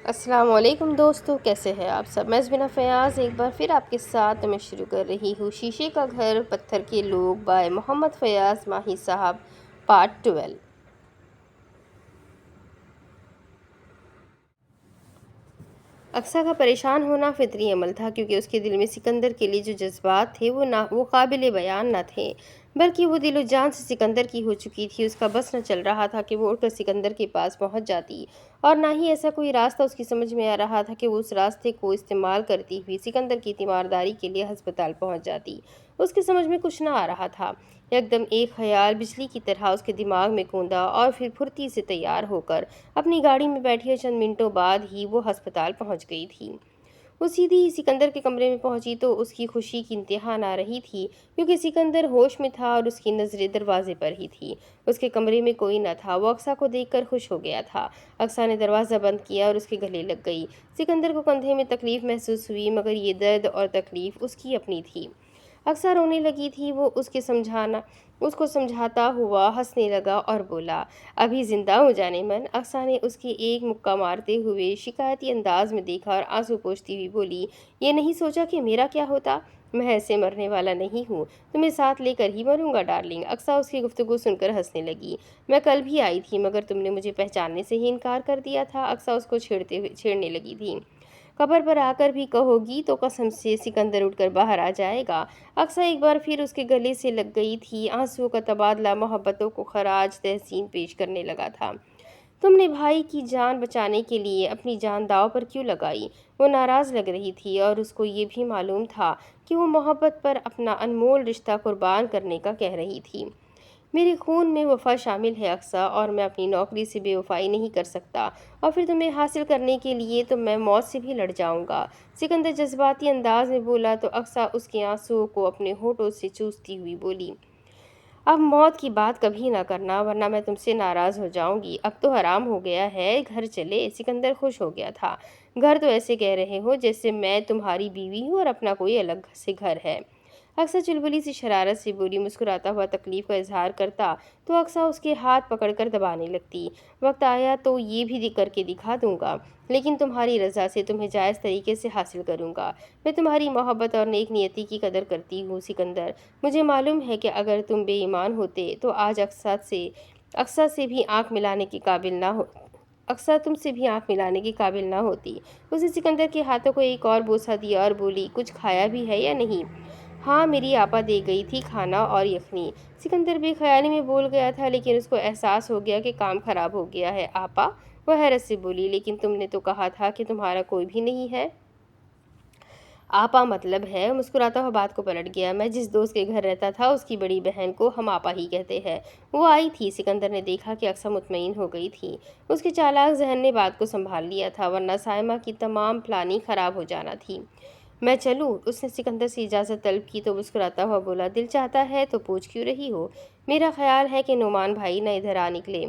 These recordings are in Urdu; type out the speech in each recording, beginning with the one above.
السلام علیکم دوستو، کیسے ہیں آپ سب؟ میں زبینہ فیاض ایک بار پھر آپ کے ساتھ میں شروع کر رہی ہوں شیشے کا گھر پتھر کے لوگ بائے محمد فیاض ماہی صاحب، پارٹ 12۔ اقصیٰ کا پریشان ہونا فطری عمل تھا، کیونکہ اس کے دل میں سکندر کے لیے جو جذبات تھے وہ قابل بیان نہ تھے، بلکہ وہ دل و جان سے سکندر کی ہو چکی تھی۔ اس کا بس نہ چل رہا تھا کہ وہ اٹھ کر سکندر کے پاس پہنچ جاتی، اور نہ ہی ایسا کوئی راستہ اس کی سمجھ میں آ رہا تھا کہ وہ اس راستے کو استعمال کرتی ہوئی سکندر کی تیمارداری کے لیے ہسپتال پہنچ جاتی۔ اس کی سمجھ میں کچھ نہ آ رہا تھا۔ یکدم ایک خیال بجلی کی طرح اس کے دماغ میں گوندا، اور پھر پھرتی سے تیار ہو کر اپنی گاڑی میں بیٹھی چند منٹوں بعد ہی وہ ہسپتال پہنچ گئی تھی۔ وہ سیدھی ہی سکندر کے کمرے میں پہنچی تو اس کی خوشی کی انتہا نہ رہی تھی، کیونکہ سکندر ہوش میں تھا اور اس کی نظریں دروازے پر ہی تھی۔ اس کے کمرے میں کوئی نہ تھا۔ وہ اقصیٰ کو دیکھ کر خوش ہو گیا تھا۔ اقصیٰ نے دروازہ بند کیا اور اس کے گلے لگ گئی۔ سکندر کو کندھے میں تکلیف محسوس ہوئی، مگر یہ درد اور تکلیف اس کی اپنی تھی۔ اقصیٰ رونے لگی تھی۔ وہ اس کو سمجھاتا ہوا ہنسنے لگا اور بولا، ابھی زندہ ہو جانے من۔ اقصیٰ نے اس کے ایک مکہ مارتے ہوئے شکایتی انداز میں دیکھا اور آنسو پوچھتی ہوئی بولی، یہ نہیں سوچا کہ میرا کیا ہوتا؟ میں ایسے مرنے والا نہیں ہوں، تمہیں ساتھ لے کر ہی مروں گا ڈارلنگ۔ اقصیٰ اس کی گفتگو سن کر ہنسنے لگی۔ میں کل بھی آئی تھی، مگر تم نے مجھے پہچاننے سے ہی انکار کر دیا تھا۔ اقصیٰ اس کو چھیڑنے لگی تھی۔ قبر پر آ کر بھی کہو گی تو قسم سے سکندر اٹھ کر باہر آ جائے گا۔ اقصیٰ ایک بار پھر اس کے گلے سے لگ گئی تھی۔ آنسوؤں کا تبادلہ محبتوں کو خراج تحسین پیش کرنے لگا تھا۔ تم نے بھائی کی جان بچانے کے لیے اپنی جان داؤ پر کیوں لگائی؟ وہ ناراض لگ رہی تھی، اور اس کو یہ بھی معلوم تھا کہ وہ محبت پر اپنا انمول رشتہ قربان کرنے کا کہہ رہی تھی۔ میرے خون میں وفا شامل ہے اقصیٰ، اور میں اپنی نوکری سے بے وفائی نہیں کر سکتا، اور پھر تمہیں حاصل کرنے کے لیے تو میں موت سے بھی لڑ جاؤں گا۔ سکندر جذباتی انداز میں بولا تو اقصیٰ اس کے آنسوؤں کو اپنے ہونٹوں سے چوستی ہوئی بولی، اب موت کی بات کبھی نہ کرنا، ورنہ میں تم سے ناراض ہو جاؤں گی۔ اب تو حرام ہو گیا ہے، گھر چلے۔ سکندر خوش ہو گیا تھا۔ گھر تو ایسے کہہ رہے ہو جیسے میں تمہاری بیوی ہوں اور اپنا کوئی الگ سے گھر ہے۔ اقصیٰ چلبلی سی شرارت سے بولی۔ مسکراتا ہوا تکلیف کا اظہار کرتا تو اقصیٰ اس کے ہاتھ پکڑ کر دبانے لگتی۔ وقت آیا تو یہ بھی کر کے دکھا دوں گا، لیکن تمہاری رضا سے تمہیں جائز طریقے سے حاصل کروں گا۔ میں تمہاری محبت اور نیک نیتی کی قدر کرتی ہوں سکندر۔ مجھے معلوم ہے کہ اگر تم بے ایمان ہوتے تو آج اقصیٰ سے بھی آنکھ ملانے کے قابل نہ ہو اقصیٰ تم سے بھی آنکھ ملانے کے قابل نہ ہوتی۔ اس نے سکندر کے ہاتھوں کو ایک اور بوسہ دیا اور بولی، کچھ کھایا بھی ہے یا نہیں؟ ہاں، میری آپا دے گئی تھی کھانا اور یخنی۔ سکندر بے خیالی میں بول گیا تھا، لیکن اس کو احساس ہو گیا کہ کام خراب ہو گیا ہے۔ آپا؟ وہ حیرت سے بولی، لیکن تم نے تو کہا تھا کہ تمہارا کوئی بھی نہیں ہے۔ آپا مطلب ہے؟ مسکراتا ہوا بات کو پلٹ گیا، میں جس دوست کے گھر رہتا تھا اس کی بڑی بہن کو ہم آپا ہی کہتے ہیں۔ وہ آئی تھی۔ سکندر نے دیکھا کہ اقصیٰ مطمئن ہو گئی تھی۔ اس کے چالاک ذہن نے بات کو سنبھال لیا تھا، ورنہ سائمہ کی تمام پلاننگ خراب ہو جانا تھی۔ میں چلوں؟ اس نے سکندر سے اجازت طلب کی تو مسکراتا ہوا بولا، دل چاہتا ہے تو پوچھ کیوں رہی ہو؟ میرا خیال ہے کہ نعمان بھائی نہ ادھر آ نکلے۔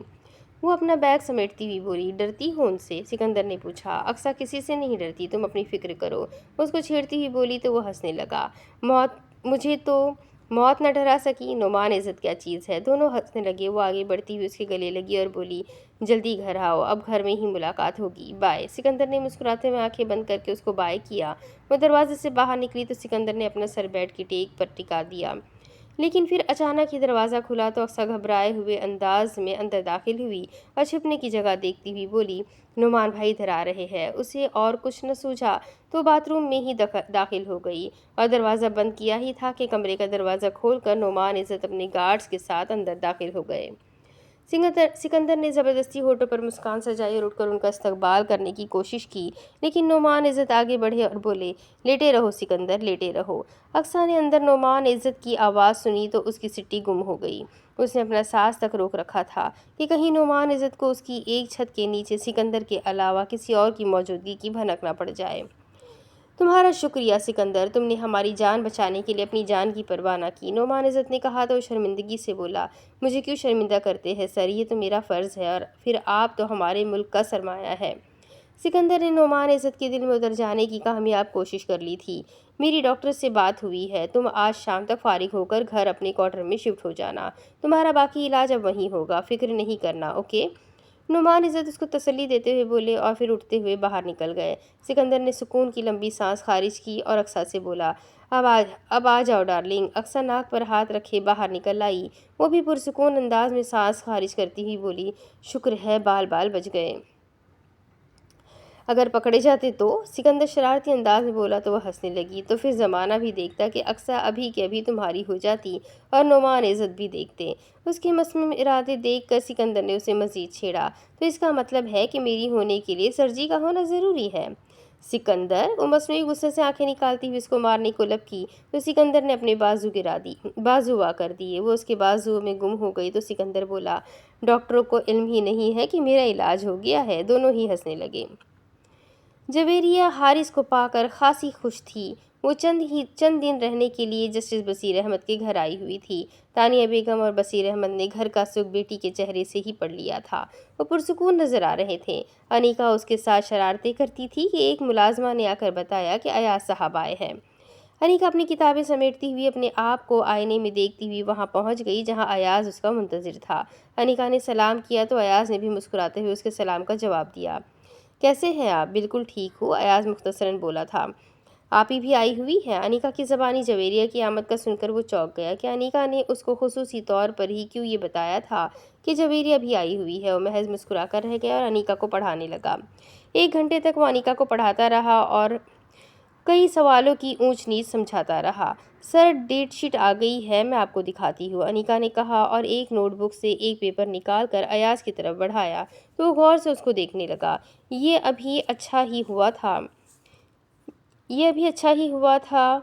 وہ اپنا بیگ سمیٹتی ہوئی بولی، ڈرتی ہو ان سے؟ سکندر نے پوچھا۔ اقصیٰ کسی سے نہیں ڈرتی، تم اپنی فکر کرو۔ اس کو چھیڑتی ہوئی بولی تو وہ ہنسنے لگا، مجھے تو موت نہ ڈرا سکی، نعمان عزت کیا چیز ہے؟ دونوں ہنسنے لگے۔ وہ آگے بڑھتی ہوئی اس کے گلے لگی اور بولی، جلدی گھر آؤ، اب گھر میں ہی ملاقات ہوگی، بائے۔ سکندر نے مسکراتے ہوئے آنکھیں بند کر کے اس کو بائے کیا۔ وہ دروازے سے باہر نکلی تو سکندر نے اپنا سر بیڈ کی ٹیک پر ٹکا دیا، لیکن پھر اچانک ہی دروازہ کھلا تو اقصیٰ گھبرائے ہوئے انداز میں اندر داخل ہوئی اور چھپنے کی جگہ دیکھتی ہوئی بولی، نعمان بھائی ادھر آ رہے ہیں۔ اسے اور کچھ نہ سوجھا تو باتھ روم میں ہی داخل ہو گئی، اور دروازہ بند کیا ہی تھا کہ کمرے کا دروازہ کھول کر نعمان عزت اپنے گارڈز کے ساتھ اندر داخل ہو گئے۔ سکندر نے زبردستی ہونٹوں پر مسکان سجائی اور اٹھ کر ان کا استقبال کرنے کی کوشش کی، لیکن نعمان عزت آگے بڑھے اور بولے، لیٹے رہو سکندر، لیٹے رہو۔ اقصیٰ نے اندر نعمان عزت کی آواز سنی تو اس کی سٹی گم ہو گئی۔ اس نے اپنا سانس تک روک رکھا تھا کہ کہیں نعمان عزت کو اس کی ایک چھت کے نیچے سکندر کے علاوہ کسی اور کی موجودگی کی بھنک نہ پڑ جائے۔ تمہارا شکریہ سکندر، تم نے ہماری جان بچانے کے لیے اپنی جان کی پرواہ نہ کی، نعمان عزت نے کہا تو شرمندگی سے بولا، مجھے کیوں شرمندہ کرتے ہیں سر، یہ تو میرا فرض ہے، اور پھر آپ تو ہمارے ملک کا سرمایہ ہے۔ سکندر نے نعمان عزت کے دل میں اتر جانے کی کامیاب کوشش کر لی تھی۔ میری ڈاکٹر سے بات ہوئی ہے، تم آج شام تک فارغ ہو کر گھر اپنے کوارٹر میں شفٹ ہو جانا، تمہارا باقی علاج اب وہیں ہوگا، فکر نہیں کرنا، اوکے؟ نعمان عزت اس کو تسلی دیتے ہوئے بولے اور پھر اٹھتے ہوئے باہر نکل گئے۔ سکندر نے سکون کی لمبی سانس خارج کی اور اقصیٰ سے بولا، اب آ جاؤ ڈارلنگ۔ اقصیٰ ناک پر ہاتھ رکھے باہر نکل آئی۔ وہ بھی پرسکون انداز میں سانس خارج کرتی ہوئی بولی، شکر ہے بال بچ گئے۔ اگر پکڑے جاتے تو؟ سکندر شرارتی انداز میں بولا تو وہ ہنسنے لگی۔ تو پھر زمانہ بھی دیکھتا کہ اقصیٰ ابھی کے ابھی تمہاری ہو جاتی اور نعمان عزت بھی دیکھتے۔ اس کے مصمم ارادے دیکھ کر سکندر نے اسے مزید چھیڑا، تو اس کا مطلب ہے کہ میری ہونے کے لیے سرجی کا ہونا ضروری ہے؟ سکندر! وہ مصنوعی غصے سے آنکھیں نکالتی ہوئی اس کو مارنے کو لب کی تو سکندر نے اپنے بازو وا کر دیے۔ وہ اس کے بازو میں گم ہو گئی تو سکندر بولا، ڈاکٹروں کو علم ہی نہیں ہے کہ میرا علاج ہو گیا ہے۔ دونوں ہی ہنسنے لگے۔ جویریہ حارث کو پا کر خاصی خوش تھی۔ وہ چند دن رہنے کے لیے جسٹس بصیر احمد کے گھر آئی ہوئی تھی۔ تانیہ بیگم اور بصیر احمد نے گھر کا سکھ بیٹی کے چہرے سے ہی پڑھ لیا تھا۔ وہ پرسکون نظر آ رہے تھے۔ انیکا اس کے ساتھ شرارتیں کرتی تھی کہ ایک ملازمہ نے آ کر بتایا کہ ایاز صاحب آئے ہیں۔ انیکا اپنی کتابیں سمیٹتی ہوئی اپنے آپ کو آئینے میں دیکھتی ہوئی وہاں پہنچ گئی جہاں ایاز اس کا منتظر تھا۔ انیکا نے سلام کیا تو ایاز نے بھی مسکراتے ہوئے اس کے سلام کا جواب دیا۔ کیسے ہیں آپ؟ بالکل ٹھیک ہوں، ایاز مختصراً بولا تھا۔ آپ ہی بھی آئی ہوئی ہیں؟ انیکا کی زبانی جویریہ کی آمد کا سن کر وہ چونک گیا کہ انیکا نے اس کو خصوصی طور پر ہی کیوں یہ بتایا تھا کہ جویریہ بھی آئی ہوئی ہے۔ وہ محض مسکرا کر رہ گیا اور انیکا کو پڑھانے لگا۔ 1 گھنٹے تک وہ انیکا کو پڑھاتا رہا اور کئی سوالوں کی اونچ نیچ سمجھاتا رہا۔ سر، ڈیٹ شیٹ آ گئی ہے، میں آپ کو دکھاتی ہوں، انیکا نے کہا اور ایک نوٹ بک سے ایک پیپر نکال کر ایاز کی طرف بڑھایا تو وہ غور سے اس کو دیکھنے لگا۔ یہ ابھی اچھا ہی ہوا تھا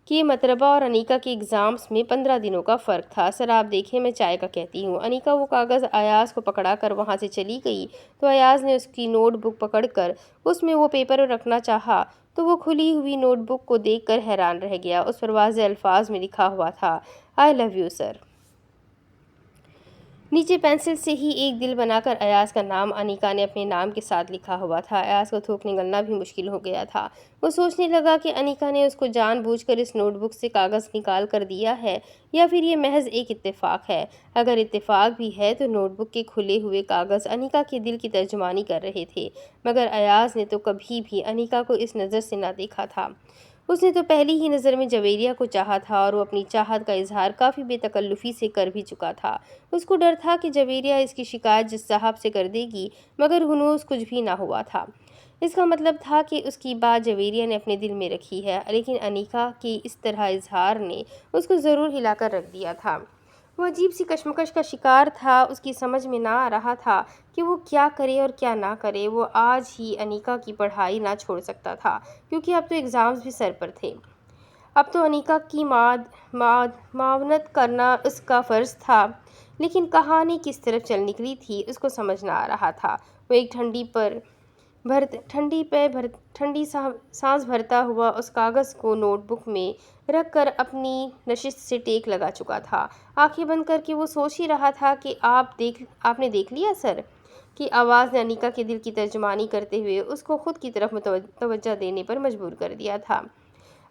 کہ مطربہ اور انیکا کے ایگزامز میں 15 دنوں کا فرق تھا۔ سر آپ دیکھیں، میں چائے کا کہتی ہوں۔ انیکا وہ کاغذ ایاز کو پکڑا کر وہاں سے چلی گئی تو ایاز نے اس کی نوٹ بک پکڑ کر اس میں وہ پیپر رکھنا چاہا تو وہ کھلی ہوئی نوٹ بک کو دیکھ کر حیران رہ گیا۔ اس پر واضح الفاظ میں لکھا ہوا تھا، آئی لو یو سر۔ نیچے پینسل سے ہی ایک دل بنا کر ایاز کا نام انیکا نے اپنے نام کے ساتھ لکھا ہوا تھا۔ ایاز کو تھوک نگلنا بھی مشکل ہو گیا تھا۔ وہ سوچنے لگا کہ انیکا نے اس کو جان بوجھ کر اس نوٹ بک سے کاغذ نکال کر دیا ہے یا پھر یہ محض ایک اتفاق ہے۔ اگر اتفاق بھی ہے تو نوٹ بک کے کھلے ہوئے کاغذ انیکا کے دل کی ترجمانی کر رہے تھے، مگر ایاز نے تو کبھی بھی انیکا کو اس نظر سے نہ دیکھا تھا۔ اس نے تو پہلی ہی نظر میں جویریہ کو چاہا تھا اور وہ اپنی چاہت کا اظہار کافی بے تکلفی سے کر بھی چکا تھا۔ اس کو ڈر تھا کہ جویریہ اس کی شکایت جج صاحب سے کر دے گی، مگر ہنوز کچھ بھی نہ ہوا تھا۔ اس کا مطلب تھا کہ اس کی بات جویریہ نے اپنے دل میں رکھی ہے، لیکن انیکا کے اس طرح اظہار نے اس کو ضرور ہلا کر رکھ دیا تھا۔ وہ عجیب سی کشمکش کا شکار تھا۔ اس کی سمجھ میں نہ آ رہا تھا کہ وہ کیا کرے اور کیا نہ کرے۔ وہ آج ہی انیکا کی پڑھائی نہ چھوڑ سکتا تھا کیونکہ اب تو ایگزامز بھی سر پر تھے۔ اب تو انیکا کی معاونت کرنا اس کا فرض تھا، لیکن کہانی کس طرف چل نکلی تھی اس کو سمجھ نہ آ رہا تھا۔ وہ ایک ٹھنڈی سانس بھرتا ہوا اس کاغذ کو نوٹ بک میں رکھ کر اپنی نشست سے ٹیک لگا چکا تھا۔ آنکھیں بند کر کے وہ سوچ ہی رہا تھا کہ آپ نے دیکھ لیا سر؟ کی آواز نے انیکا کے دل کی ترجمانی کرتے ہوئے اس کو خود کی طرف توجہ دینے پر مجبور کر دیا تھا۔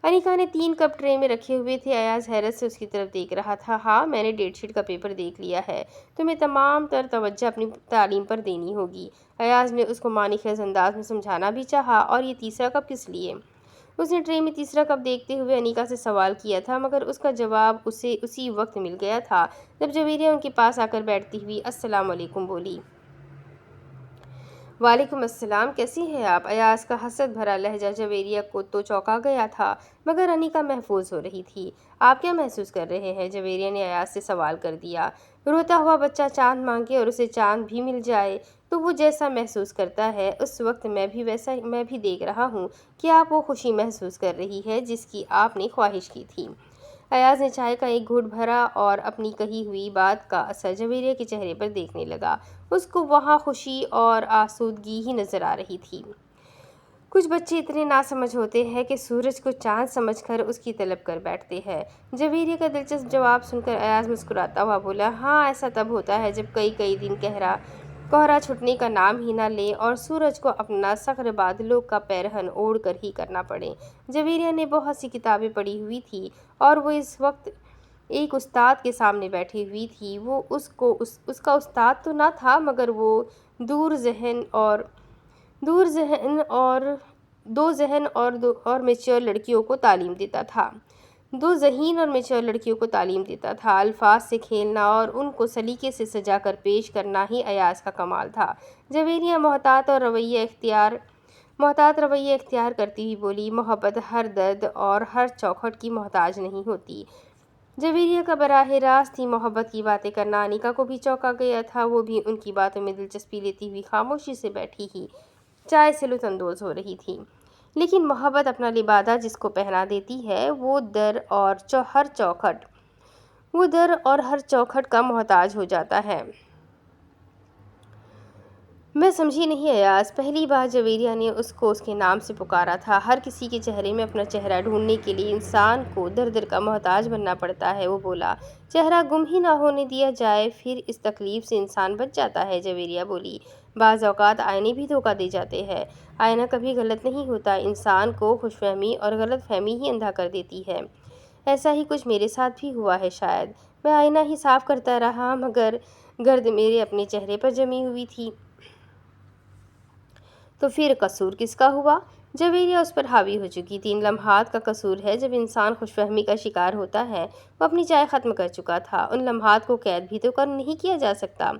انیکا نے 3 کپ ٹرے میں رکھے ہوئے تھے۔ ایاز حیرت سے اس کی طرف دیکھ رہا تھا۔ ہاں، میں نے ڈیٹ شیٹ کا پیپر دیکھ لیا ہے۔ تمہیں تمام تر توجہ اپنی تعلیم پر دینی ہوگی۔ ایاز نے اس کو معنی خیز انداز میں سمجھانا بھی چاہا، اور یہ تیسرا کپ کس لیے؟ اس نے ٹرے میں تیسرا کپ دیکھتے ہوئے انیکا سے سوال کیا تھا، مگر اس کا جواب اسے اسی وقت مل گیا تھا جب جویریہ ان کے پاس آ کر بیٹھتی ہوئی السلام علیکم بولی۔ وعلیکم السلام، کیسی ہیں آپ؟ ایاز کا حسرت بھرا لہجہ جویریہ کو تو چونکا گیا تھا، مگر انیکا محفوظ ہو رہی تھی۔ آپ کیا محسوس کر رہے ہیں؟ جویریہ نے ایاز سے سوال کر دیا۔ روتا ہوا بچہ چاند مانگے اور اسے چاند بھی مل جائے تو وہ جیسا محسوس کرتا ہے، اس وقت میں بھی دیکھ رہا ہوں کہ آپ وہ خوشی محسوس کر رہی ہے جس کی آپ نے خواہش کی تھی۔ ایاز نے چائے کا ایک گھونٹ بھرا اور اپنی کہی ہوئی بات کا اثر جویریہ کے چہرے پر دیکھنے لگا۔ اس کو وہاں خوشی اور آسودگی ہی نظر آ رہی تھی۔ کچھ بچے اتنے ناسمجھ ہوتے ہیں کہ سورج کو چاند سمجھ کر اس کی طلب کر بیٹھتے ہیں۔ جویریہ کا دلچسپ جواب سن کر ایاز مسکراتا ہوا بولا، ہاں، ایسا تب ہوتا ہے جب کئی دن کوہرا چھٹنے کا نام ہی نہ لے اور سورج کو اپنا صقر بادلوں کا پیرہن اوڑھ کر ہی کرنا پڑے۔ جویریہ نے بہت سی کتابیں پڑھی ہوئی تھی اور وہ اس وقت ایک استاد کے سامنے بیٹھی ہوئی تھی۔ وہ اس کا استاد تو نہ تھا، مگر وہ دور ذہن اور میچور لڑکیوں کو تعلیم دیتا تھا۔ الفاظ سے کھیلنا اور ان کو سلیقے سے سجا کر پیش کرنا ہی ایاز کا کمال تھا۔ جویریہ محتاط رویہ اختیار کرتی ہوئی بولی، محبت ہر درد اور ہر چوکھٹ کی محتاج نہیں ہوتی۔ جویریہ کا براہ راست ہی محبت کی باتیں کرنا انیکا کو بھی چونکا گیا تھا۔ وہ بھی ان کی باتوں میں دلچسپی لیتی ہوئی خاموشی سے بیٹھی ہی چائے سے لطف اندوز ہو رہی تھی۔ لیکن محبت اپنا لبادہ جس کو پہنا دیتی ہے، وہ در اور ہر چوکھٹ کا محتاج ہو جاتا ہے۔ میں سمجھی نہیں ایاز۔ پہلی بار جویریہ نے اس کو اس کے نام سے پکارا تھا۔ ہر کسی کے چہرے میں اپنا چہرہ ڈھونڈنے کے لیے انسان کو در در کا محتاج بننا پڑتا ہے۔ وہ بولا، چہرہ گم ہی نہ ہونے دیا جائے، پھر اس تکلیف سے انسان بچ جاتا ہے۔ جویریہ بولی، بعض اوقات آئینے بھی دھوکہ دے جاتے ہیں۔ آئینہ کبھی غلط نہیں ہوتا، انسان کو خوش فہمی اور غلط فہمی ہی اندھا کر دیتی ہے۔ ایسا ہی کچھ میرے ساتھ بھی ہوا ہے شاید۔ میں آئینہ ہی صاف کرتا رہا، مگر گرد میرے اپنے چہرے پر جمی ہوئی تھی۔ تو پھر قصور کس کا ہوا؟ جویریہ اس پر حاوی ہو چکی تھی۔ ان لمحات کا قصور ہے جب انسان خوش فہمی کا شکار ہوتا ہے۔ وہ اپنی چائے ختم کر چکا تھا۔ ان لمحات کو قید بھی تو نہیں کیا جا سکتا۔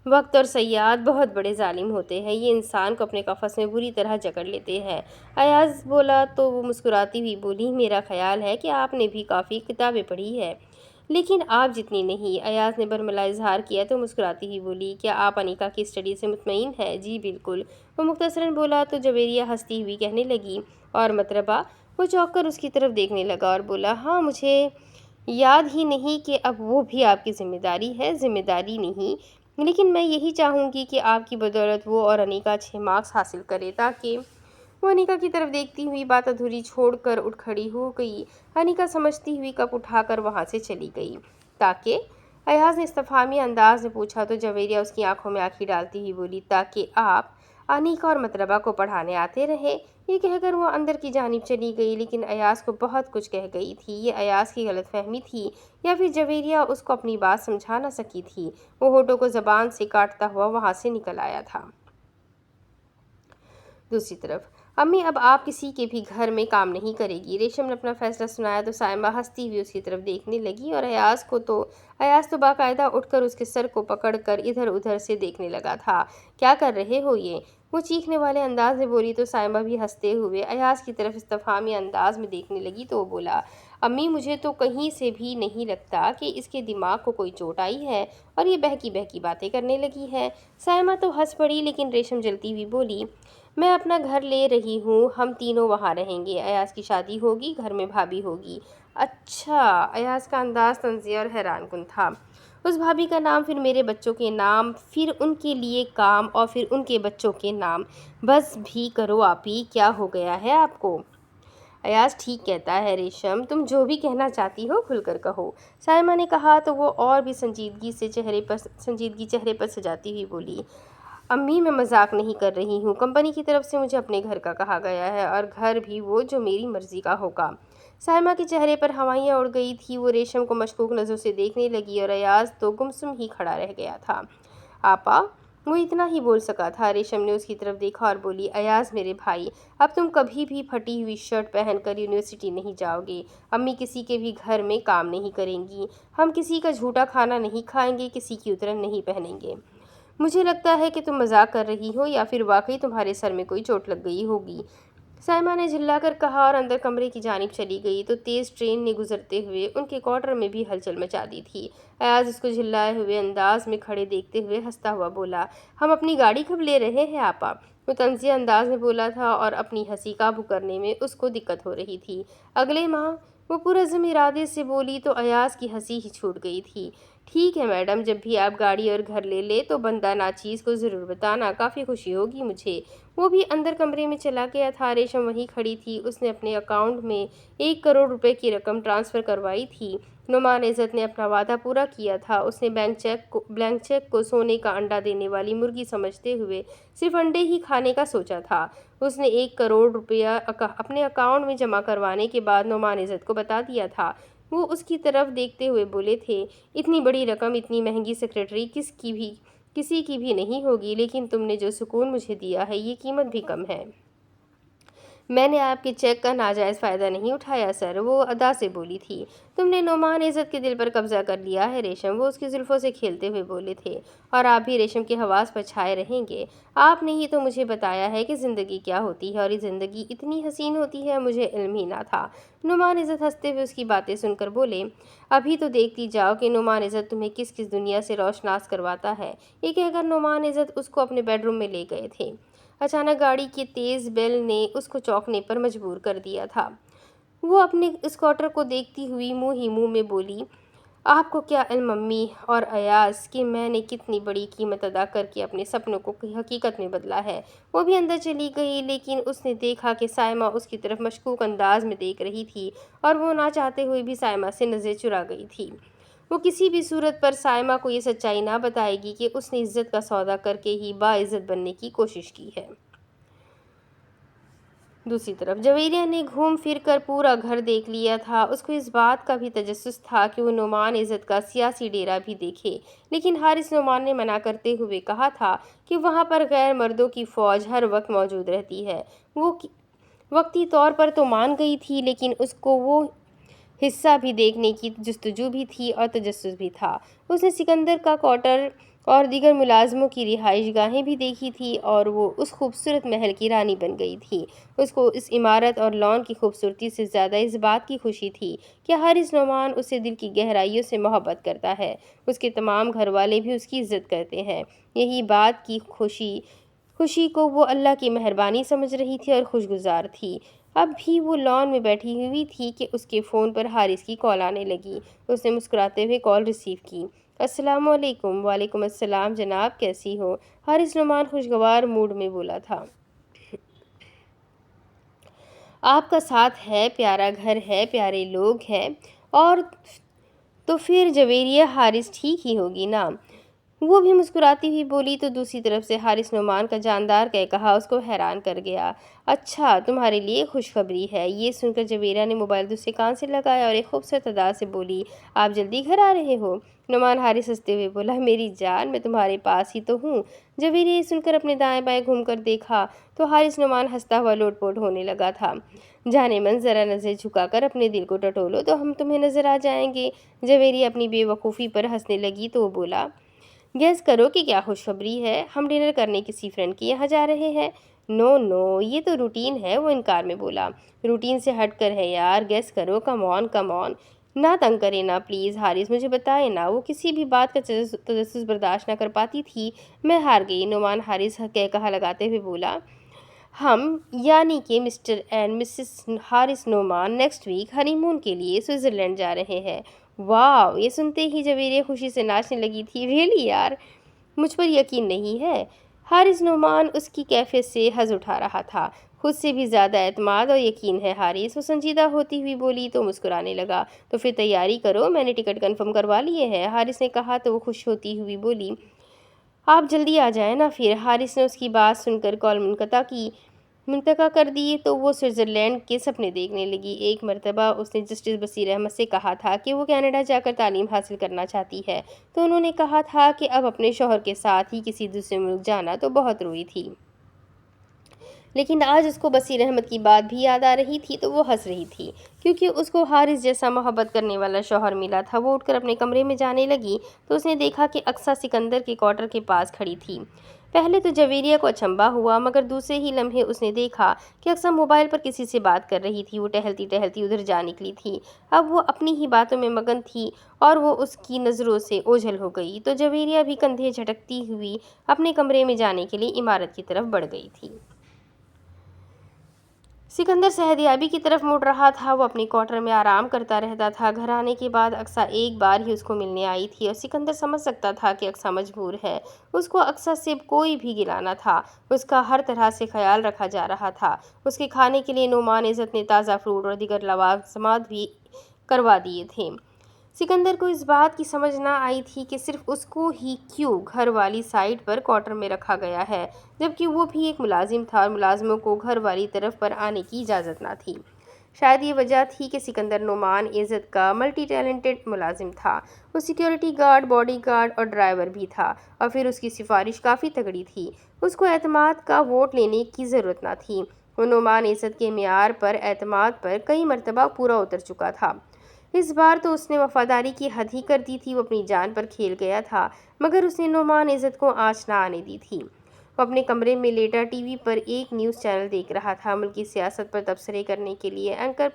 وقت اور صیاد بہت بڑے ظالم ہوتے ہیں، یہ انسان کو اپنے قفس میں بری طرح جکڑ لیتے ہیں۔ ایاز بولا تو وہ مسکراتی ہوئی بولی، میرا خیال ہے کہ آپ نے بھی کافی کتابیں پڑھی ہیں، لیکن آپ جتنی نہیں۔ ایاز نے برملا اظہار کیا تو مسکراتی ہوئی بولی، کیا آپ انیکا کی اسٹڈی سے مطمئن ہیں؟ جی بالکل، وہ مختصراً بولا تو جویریہ ہنستی ہوئی کہنے لگی، اور مطربہ؟ وہ چونک کر اس کی طرف دیکھنے لگا اور بولا، ہاں، مجھے یاد ہی نہیں کہ اب وہ بھی آپ کی ذمہ داری ہے۔ ذمہ داری نہیں، لیکن میں یہی چاہوں گی کہ آپ کی بدولت وہ اور انیکا اچھے مارکس حاصل کرے، تاکہ… وہ انیکا کی طرف دیکھتی ہوئی بات ادھوری چھوڑ کر اٹھ کھڑی ہو گئی۔ انیکا سمجھتی ہوئی کپ اٹھا کر وہاں سے چلی گئی۔ تاکہ؟ ایاز نے استفہامی انداز میں پوچھا تو جویریہ اس کی آنکھوں میں آنکھیں ڈالتی ہوئی بولی، تاکہ آپ انیکا اور مطربہ کو پڑھانے آتے رہے۔ یہ کہہ کر وہ اندر کی جانب چلی گئی، لیکن ایاز کو بہت کچھ کہہ گئی تھی۔ یہ ایاز کی غلط فہمی تھی یا پھر جویریہ اس کو اپنی بات سمجھا نہ سکی تھی؟ وہ ہونٹوں کو زبان سے کاٹتا ہوا وہاں سے نکل آیا تھا۔ دوسری طرف، امی اب آپ کسی کے بھی گھر میں کام نہیں کرے گی۔ ریشم نے اپنا فیصلہ سنایا تو سائمہ ہنستی ہوئی اس کی طرف دیکھنے لگی، اور ایاز تو باقاعدہ اٹھ کر اس کے سر کو پکڑ کر ادھر ادھر سے دیکھنے لگا تھا۔ کیا کر رہے ہو یہ؟ وہ چیخنے والے انداز میں بولی تو سائمہ بھی ہنستے ہوئے ایاز کی طرف استفہامی انداز میں دیکھنے لگی تو وہ بولا، امی مجھے تو کہیں سے بھی نہیں لگتا کہ اس کے دماغ کو کوئی چوٹ آئی ہے اور یہ بہکی بہکی باتیں کرنے لگی ہے۔ سائمہ تو ہنس پڑی، لیکن ریشم جلتی ہوئی بولی، میں اپنا گھر لے رہی ہوں، ہم تینوں وہاں رہیں گے۔ ایاز کی شادی ہوگی، گھر میں بھابھی ہوگی۔ اچھا! ایاز کا انداز طنزیہ اور حیران کن تھا۔ اس بھابھی کا نام، پھر میرے بچوں کے نام، پھر ان کے لیے کام، اور پھر ان کے بچوں کے نام۔ بس بھی کرو آپی، کیا ہو گیا ہے آپ کو؟ ایاز ٹھیک کہتا ہے ریشم، تم جو بھی کہنا چاہتی ہو کھل کر کہو، سائمہ نے کہا تو وہ اور بھی سنجیدگی چہرے پر سجاتی ہوئی بولی، امی میں مذاق نہیں کر رہی ہوں، کمپنی کی طرف سے مجھے اپنے گھر کا کہا گیا ہے، اور گھر بھی وہ جو میری مرضی کا ہوگا۔ سائمہ کے چہرے پر ہوائیاں اڑ گئی تھی، وہ ریشم کو مشکوک نظروں سے دیکھنے لگی اور ایاز تو گمسم ہی کھڑا رہ گیا تھا۔ آپا، وہ اتنا ہی بول سکا تھا۔ ریشم نے اس کی طرف دیکھا اور بولی، ایاز میرے بھائی، اب تم کبھی بھی پھٹی ہوئی شرٹ پہن کر یونیورسٹی نہیں جاؤ گے، امی کسی کے بھی گھر میں کام نہیں کریں گی، ہم کسی کا جھوٹا کھانا نہیں کھائیں گے، کسی کی اترن نہیں پہنیں گے۔ مجھے لگتا ہے کہ تم مذاق کر رہی ہو یا پھر واقعی تمہارے سر میں کوئی چوٹ لگ گئی ہوگی، سائمہ نے جھلا کر کہا اور اندر کمرے کی جانب چلی گئی تو تیز ٹرین نے گزرتے ہوئے ان کے کوارٹر میں بھی ہلچل مچا دی تھی۔ ایاز اس کو جھلائے ہوئے انداز میں کھڑے دیکھتے ہوئے ہنستا ہوا بولا، ہم اپنی گاڑی کب لے رہے ہیں آپا؟ وہ طنزیہ انداز میں بولا تھا اور اپنی ہنسی قابو کرنے میں اس کو دقت ہو رہی تھی۔ اگلے ماہ، وہ پرعزم ارادے سے بولی تو ایاز کی ہنسی ہی چھوٹ گئی تھی۔ ٹھیک ہے میڈم، جب بھی آپ گاڑی اور گھر لے لیں تو بندہ ناچیز کو ضرور بتانا، کافی خوشی ہوگی مجھے۔ وہ بھی اندر کمرے میں چلا گیا تھا۔ ریشم وہیں کھڑی تھی، اس نے اپنے اکاؤنٹ میں 1 کروڑ روپے کی رقم ٹرانسفر کروائی تھی۔ نعمان عزت نے اپنا وعدہ پورا کیا تھا۔ اس نے بلینک چیک کو سونے کا انڈا دینے والی مرغی سمجھتے ہوئے صرف انڈے ہی کھانے کا سوچا تھا۔ اس نے 1 کروڑ روپیہ اپنے اکاؤنٹ میں جمع کروانے کے بعد نعمان عزت کو بتا دیا تھا۔ وہ اس کی طرف دیکھتے ہوئے بولے تھے، اتنی بڑی رقم، اتنی مہنگی سیکرٹری کسی کی بھی نہیں ہوگی، لیکن تم نے جو سکون مجھے دیا ہے یہ قیمت بھی کم ہے۔ میں نے آپ کے چیک کا ناجائز فائدہ نہیں اٹھایا سر، وہ ادا سے بولی تھی۔ تم نے نعمان عزت کے دل پر قبضہ کر لیا ہے ریشم، وہ اس کی زلفوں سے کھیلتے ہوئے بولے تھے، اور آپ بھی ریشم کے حواس پر چھائے رہیں گے۔ آپ نے ہی تو مجھے بتایا ہے کہ زندگی کیا ہوتی ہے، اور یہ زندگی اتنی حسین ہوتی ہے، مجھے علم ہی نہ تھا۔ نعمان عزت ہنستے ہوئے اس کی باتیں سن کر بولے، ابھی تو دیکھتی جاؤ کہ نعمان عزت تمہیں کس کس دنیا سے روشناس کرواتا ہے۔ یہ کہہ کر نعمان عزت اس کو اپنے بیڈ روم میں لے گئے تھے۔ اچانک گاڑی کے تیز بیل نے اس کو چونکنے پر مجبور کر دیا تھا۔ وہ اپنے اسکوٹر کو دیکھتی ہوئی منہ ہی منہ میں بولی، آپ کو کیا علم امی اور ایاز کہ میں نے کتنی بڑی قیمت ادا کر کے اپنے سپنوں کو حقیقت میں بدلا ہے۔ وہ بھی اندر چلی گئی، لیکن اس نے دیکھا کہ سائمہ اس کی طرف مشکوک انداز میں دیکھ رہی تھی، اور وہ نہ چاہتے ہوئے بھی سائمہ سے نظریں چرا گئی تھی۔ وہ کسی بھی صورت پر سائمہ کو یہ سچائی نہ بتائے گی کہ اس نے عزت کا سودا کر کے ہی باعزت بننے کی کوشش کی ہے۔ دوسری طرف جویریہ نے گھوم پھر کر پورا گھر دیکھ لیا تھا۔ اس کو اس بات کا بھی تجسس تھا کہ وہ نعمان عزت کا سیاسی ڈیرا بھی دیکھے، لیکن حارث نعمان نے منع کرتے ہوئے کہا تھا کہ وہاں پر غیر مردوں کی فوج ہر وقت موجود رہتی ہے۔ وہ وقتی طور پر تو مان گئی تھی، لیکن اس کو وہ حصہ بھی دیکھنے کی جستجو بھی تھی اور تجسس بھی تھا۔ اس نے سکندر کا کوارٹر اور دیگر ملازموں کی رہائش گاہیں بھی دیکھی تھی، اور وہ اس خوبصورت محل کی رانی بن گئی تھی۔ اس کو اس عمارت اور لان کی خوبصورتی سے زیادہ اس بات کی خوشی تھی کہ حارث نعمان اسے دل کی گہرائیوں سے محبت کرتا ہے۔ اس کے تمام گھر والے بھی اس کی عزت کرتے ہیں۔ یہی بات کی خوشی کو وہ اللہ کی مہربانی سمجھ رہی تھی اور خوشگزار تھی۔ اب بھی وہ لان میں بیٹھی ہوئی تھی کہ اس کے فون پر حارث کی کال آنے لگی۔ اس نے مسکراتے ہوئے کال ریسیو کی۔ السلام علیکم۔ وعلیکم السلام جناب، کیسی ہو؟ حارث نعمان خوشگوار موڈ میں بولا تھا۔ آپ کا ساتھ ہے، پیارا گھر ہے، پیارے لوگ ہیں، اور تو پھر جویریہ حارث ٹھیک ہی ہوگی نا؟ وہ بھی مسکراتی ہوئی بولی تو دوسری طرف سے حارث نعمان کا جاندار کہا اس کو حیران کر گیا۔ اچھا، تمہارے لیے خوشخبری ہے۔ یہ سن کر جویریہ نے موبائل دوسرے کان سے لگایا اور ایک خوبصورت ادا سے بولی، آپ جلدی گھر آ رہے ہو؟ نعمان حارث ہنستے ہوئے بولا، میری جان، میں تمہارے پاس ہی تو ہوں۔ جویریہ سن کر اپنے دائیں بائیں گھوم کر دیکھا تو حارث نعمان ہنستا ہوا لوٹ پوٹ ہونے لگا تھا۔ جانے من ذرا نظر جھکا کر اپنے دل کو ٹٹولو تو ہم تمہیں نظر آ جائیں گے۔ جویریہ اپنی بے وقوفی پر ہنسنے لگی تو وہ بولا، گیس کرو کہ کیا خوشخبری ہے؟ ہم ڈنر کرنے کسی فرینڈ کے یہاں جا رہے ہیں۔ نو، یہ تو روٹین ہے، وہ انکار میں بولا۔ روٹین سے ہٹ کر ہے یار، گیس کرو، کم آن۔ نہ تنگ کرے نا پلیز حارث، مجھے بتائے نا۔ وہ کسی بھی بات کا تجسس برداشت نہ کر پاتی تھی۔ میں ہار گئی، نعمان حارث کہا لگاتے ہوئے بولا۔ ہم یعنی کہ Mr and Mrs Haris Noman next week honeymoon کے لیے سوئٹزرلینڈ جا رہے ہیں۔ واو! یہ سنتے ہی جویریہ خوشی سے ناچنے لگی تھی۔ ریئلی یار، مجھ پر یقین نہیں ہے۔ حارث نعمان اس کی کیفیت سے حظ اٹھا رہا تھا۔ خود سے بھی زیادہ اعتماد اور یقین ہے حارث، وہ سنجیدہ ہوتی ہوئی بولی تو مسکرانے لگا۔ تو پھر تیاری کرو، میں نے ٹکٹ کنفرم کروا لیے ہیں، حارث نے کہا تو وہ خوش ہوتی ہوئی بولی، آپ جلدی آ جائیں نا پھر۔ حارث نے اس کی بات سن کر کال منقطع کر دی تو وہ سوئٹزرلینڈ کے سپنے دیکھنے لگی۔ ایک مرتبہ اس نے جسٹس بصیر احمد سے کہا تھا کہ وہ کینیڈا جا کر تعلیم حاصل کرنا چاہتی ہے، تو انہوں نے کہا تھا کہ اب اپنے شوہر کے ساتھ ہی کسی دوسرے ملک جانا تو بہت روئی تھی۔ لیکن آج اس کو بصیر احمد کی بات بھی یاد آ رہی تھی تو وہ ہنس رہی تھی، کیونکہ اس کو حارث جیسا محبت کرنے والا شوہر ملا تھا۔ وہ اٹھ کر اپنے کمرے میں جانے لگی تو اس نے دیکھا کہ اقصیٰ سکندر کے کوارٹر کے پاس کھڑی تھی۔ پہلے تو جویریہ کو اچنبھا ہوا، مگر دوسرے ہی لمحے اس نے دیکھا کہ اقصیٰ موبائل پر کسی سے بات کر رہی تھی۔ وہ ٹہلتی ٹہلتی ادھر جا نکلی تھی۔ اب وہ اپنی ہی باتوں میں مگن تھی اور وہ اس کی نظروں سے اوجھل ہو گئی تو جویریہ بھی کندھے جھٹکتی ہوئی اپنے کمرے میں جانے کے لیے عمارت کی طرف بڑھ گئی تھی۔ سکندر صحتیابی کی طرف مڑ رہا تھا۔ وہ اپنے کوارٹر میں آرام کرتا رہتا تھا۔ گھر آنے کے بعد اقصیٰ ایک بار ہی اس کو ملنے آئی تھی اور سکندر سمجھ سکتا تھا کہ اقصیٰ مجبور ہے۔ اس کو اقصیٰ سے کوئی بھی گلہ نہ تھا، اس کا ہر طرح سے خیال رکھا جا رہا تھا۔ اس کے کھانے کے لیے نعمان عزت نے تازہ فروٹ اور دیگر لوازمات بھی کروا دیے تھے۔ سکندر کو اس بات کی سمجھ نہ آئی تھی کہ صرف اس کو ہی کیوں گھر والی سائٹ پر کوارٹر میں رکھا گیا ہے، جبکہ وہ بھی ایک ملازم تھا اور ملازموں کو گھر والی طرف پر آنے کی اجازت نہ تھی۔ شاید یہ وجہ تھی کہ سکندر نعمان عزت کا ملٹی ٹیلنٹڈ ملازم تھا۔ وہ سیکیورٹی گارڈ، باڈی گارڈ اور ڈرائیور بھی تھا، اور پھر اس کی سفارش کافی تگڑی تھی۔ اس کو اعتماد کا ووٹ لینے کی ضرورت نہ تھی۔ وہ نعمان عزت کے معیار پر اعتماد پر کئی مرتبہ پورا اتر چکا تھا۔ اس بار تو اس نے وفاداری کی حد ہی کر دی تھی۔ وہ اپنی جان پر کھیل گیا تھا، مگر اس نے نعمان عزت کو آنچ نہ آنے دی تھی۔ وہ اپنے کمرے میں لیٹا ٹی وی پر ایک نیوز چینل دیکھ رہا تھا۔ ملکی سیاست پر تبصرے کرنے کے لیے اینکر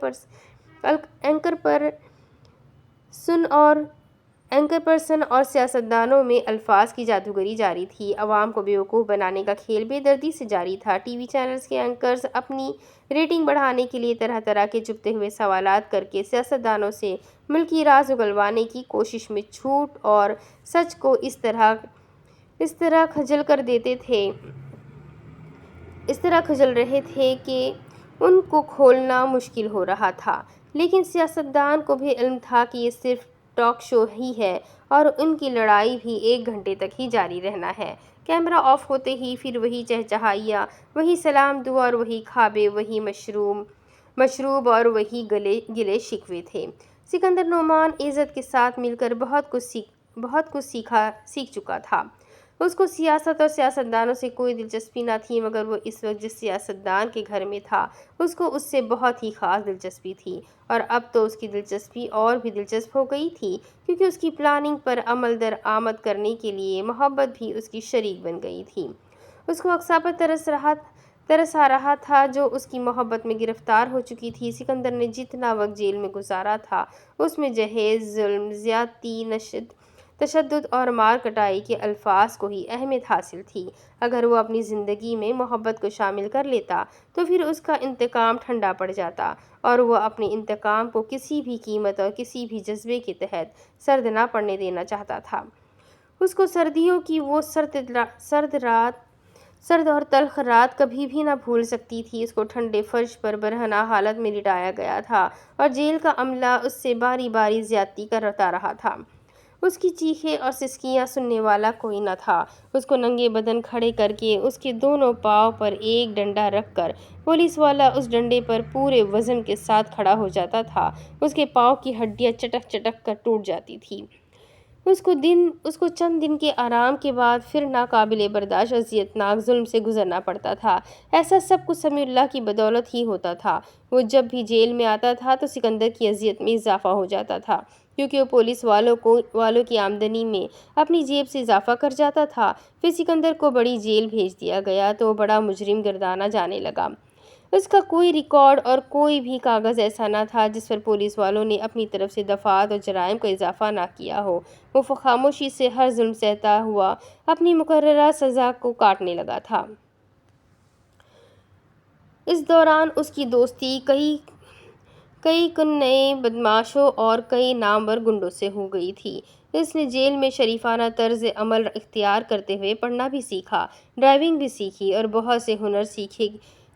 پرسن اور سیاستدانوں میں الفاظ کی جادوگری جاری تھی۔ عوام کو بیوقوف بنانے کا کھیل بے دردی سے جاری تھا۔ ٹی وی چینلز کے اینکرز اپنی ریٹنگ بڑھانے کے لیے طرح طرح کے چبھتے ہوئے سوالات کر کے سیاستدانوں سے ملکی راز اگلوانے کی کوشش میں جھوٹ اور سچ کو اس طرح کھجل رہے تھے کہ ان کو کھولنا مشکل ہو رہا تھا۔ لیکن سیاستدان کو بھی علم تھا کہ یہ صرف ٹاک شو ہی ہے اور ان کی لڑائی بھی 1 گھنٹے تک ہی جاری رہنا ہے۔ کیمرہ آف ہوتے ہی پھر وہی چہچہائیاں، وہی سلام دعا اور وہی خوابیں، وہی مشروب اور وہی گلے شکوے تھے۔ سکندر نعمان عزت کے ساتھ مل کر بہت کچھ سیکھ چکا تھا۔ اس کو سیاست اور سیاستدانوں سے کوئی دلچسپی نہ تھی، مگر وہ اس وقت جس سیاستدان کے گھر میں تھا اس کو اس سے بہت ہی خاص دلچسپی تھی، اور اب تو اس کی دلچسپی اور بھی دلچسپ ہو گئی تھی، کیونکہ اس کی پلاننگ پر عمل درآمد کرنے کے لیے محبت بھی اس کی شریک بن گئی تھی۔ اس کو اقصیٰ پر ترس آ رہا تھا جو اس کی محبت میں گرفتار ہو چکی تھی۔ سکندر نے جتنا وقت جیل میں گزارا تھا اس میں جہیز، ظلم، زیادتی، تشدد اور مار کٹائی کے الفاظ کو ہی اہمیت حاصل تھی۔ اگر وہ اپنی زندگی میں محبت کو شامل کر لیتا تو پھر اس کا انتقام ٹھنڈا پڑ جاتا، اور وہ اپنے انتقام کو کسی بھی قیمت اور کسی بھی جذبے کے تحت سرد نہ پڑنے دینا چاہتا تھا۔ اس کو سردیوں کی وہ سرد اور تلخ رات کبھی بھی نہ بھول سکتی تھی۔ اس کو ٹھنڈے فرش پر برہنہ حالت میں لٹایا گیا تھا اور جیل کا عملہ اس سے باری باری زیادتی کرتا رہا تھا۔ اس کی چیخیں اور سسکیاں سننے والا کوئی نہ تھا۔ اس کو ننگے بدن کھڑے کر کے اس کے دونوں پاؤں پر ایک ڈنڈا رکھ کر پولیس والا اس ڈنڈے پر پورے وزن کے ساتھ کھڑا ہو جاتا تھا۔ اس کے پاؤں کی ہڈیاں چٹک چٹک کر ٹوٹ جاتی تھیں۔ اس کو چند دن کے آرام کے بعد پھر ناقابل برداشت اذیت ناک ظلم سے گزرنا پڑتا تھا۔ ایسا سب کچھ سمیع اللہ کی بدولت ہی ہوتا تھا۔ وہ جب بھی جیل میں آتا تھا تو سکندر کی اذیت میں اضافہ ہو جاتا تھا، کیونکہ وہ پولیس والوں کی آمدنی میں اپنی جیب سے اضافہ کر جاتا تھا۔ پھر سکندر کو بڑی جیل بھیج دیا گیا تو وہ بڑا مجرم گردانا جانے لگا۔ اس کا کوئی ریکارڈ اور کوئی بھی کاغذ ایسا نہ تھا جس پر پولیس والوں نے اپنی طرف سے دفعات اور جرائم کا اضافہ نہ کیا ہو۔ وہ خاموشی سے ہر ظلم سہتا ہوا اپنی مقررہ سزا کو کاٹنے لگا تھا۔ اس دوران اس کی دوستی کئی نئے بدماشوں اور کئی نامور گنڈوں سے ہو گئی تھی۔ اس نے جیل میں شریفانہ طرز عمل اختیار کرتے ہوئے پڑھنا بھی سیکھا، ڈرائیونگ بھی سیکھی اور بہت سے ہنر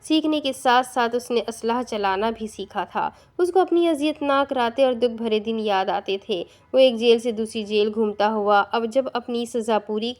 سیکھنے کے ساتھ ساتھ اس نے اسلحہ چلانا بھی سیکھا تھا۔ اس کو اپنی اذیت ناک راتیں اور دکھ بھرے دن یاد آتے تھے۔ وہ ایک جیل سے دوسری جیل گھومتا ہوا اب جب اپنی سزا پوری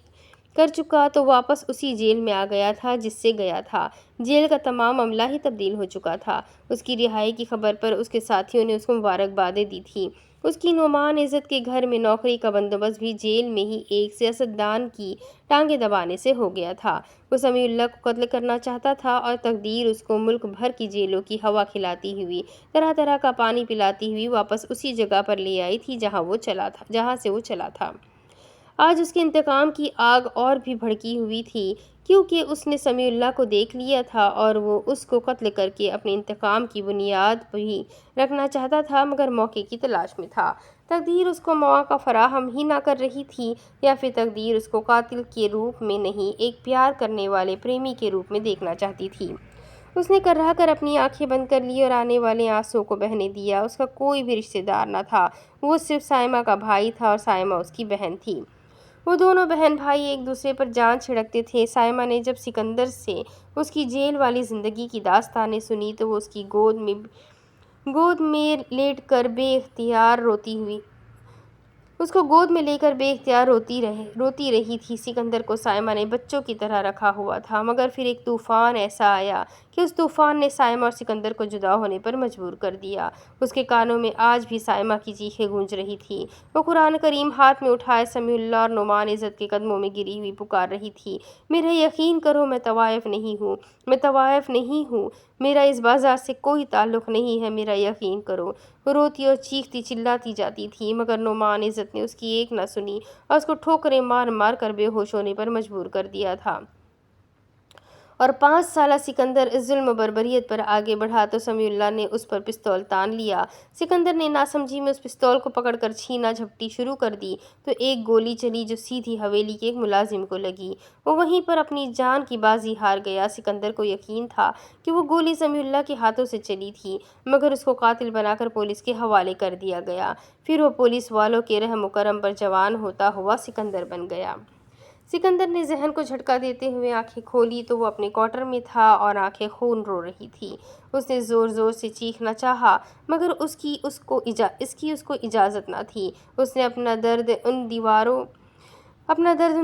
کر چکا تو واپس اسی جیل میں آ گیا تھا جس سے گیا تھا۔ جیل کا تمام عملہ ہی تبدیل ہو چکا تھا۔ اس کی رہائی کی خبر پر اس کے ساتھیوں نے اس کو مبارکبادیں دی تھیں۔ اس کی نعمان عزت کے گھر میں نوکری کا بندوبست بھی جیل میں ہی ایک سیاستدان کی ٹانگیں دبانے سے ہو گیا تھا۔ وہ سمیع اللہ کو قتل کرنا چاہتا تھا اور تقدیر اس کو ملک بھر کی جیلوں کی ہوا کھلاتی ہوئی، طرح طرح کا پانی پلاتی ہوئی واپس اسی جگہ پر لے آئی تھی جہاں سے وہ چلا تھا۔ آج اس کے انتقام کی آگ اور بھی بھڑکی ہوئی تھی، کیونکہ اس نے سمیع اللہ کو دیکھ لیا تھا اور وہ اس کو قتل کر کے اپنے انتقام کی بنیاد بھی رکھنا چاہتا تھا، مگر موقع کی تلاش میں تھا۔ تقدیر اس کو مواقع فراہم ہی نہ کر رہی تھی، یا پھر تقدیر اس کو قاتل کے روپ میں نہیں، ایک پیار کرنے والے پریمی کے روپ میں دیکھنا چاہتی تھی۔ اس نے کرہ کر اپنی آنکھیں بند کر لی اور آنے والے آنسوؤں کو بہنے دیا۔ اس کا کوئی بھی رشتہ دار نہ تھا، وہ صرف سائمہ کا بھائی تھا اور سائمہ اس کی بہن تھی۔ وہ دونوں بہن بھائی ایک دوسرے پر جان چھڑکتے تھے۔ سائمہ نے جب سکندر سے اس کی جیل والی زندگی کی داستانیں سنی تو وہ اس کی گود میں لیٹ کر بے اختیار روتی رہی تھی۔ سکندر کو سائمہ نے بچوں کی طرح رکھا ہوا تھا، مگر پھر ایک طوفان ایسا آیا کہ اس طوفان نے سائمہ اور سکندر کو جدا ہونے پر مجبور کر دیا۔ اس کے کانوں میں آج بھی سائمہ کی چیخیں گونج رہی تھی۔ وہ قرآن کریم ہاتھ میں اٹھائے سمیع اللہ اور نعمان عزت کے قدموں میں گری ہوئی پکار رہی تھی، میرا یقین کرو میں طوائف نہیں ہوں، میں طوائف نہیں ہوں، میرا اس بازار سے کوئی تعلق نہیں ہے، میرا یقین کرو۔ وہ روتی اور چیختی چلاتی جاتی تھی مگر نعمان عزت نے اس کی ایک نہ سنی اور اس کو ٹھوکریں مار مار کر بے ہوش ہونے پر مجبور کر دیا تھا۔ اور 5 سالہ سکندر اس ظلم و بربریت پر آگے بڑھا تو سمیع اللہ نے اس پر پستول تان لیا۔ سکندر نے ناسمجھی میں اس پستول کو پکڑ کر چھینا جھپٹی شروع کر دی تو ایک گولی چلی جو سیدھی حویلی کے ایک ملازم کو لگی۔ وہ وہیں پر اپنی جان کی بازی ہار گیا۔ سکندر کو یقین تھا کہ وہ گولی سمیع اللہ کے ہاتھوں سے چلی تھی مگر اس کو قاتل بنا کر پولیس کے حوالے کر دیا گیا۔ پھر وہ پولیس والوں کے رحم و کرم پر جوان ہوتا ہوا سکندر بن گیا۔ سکندر نے ذہن کو جھٹکا دیتے ہوئے آنکھیں کھولی تو وہ اپنے کوارٹر میں تھا اور آنکھیں خون رو رہی تھی۔ اس نے زور زور سے چیخنا چاہا مگر اس کی اس کو اجازت نہ تھی۔ اس نے اپنا درد ان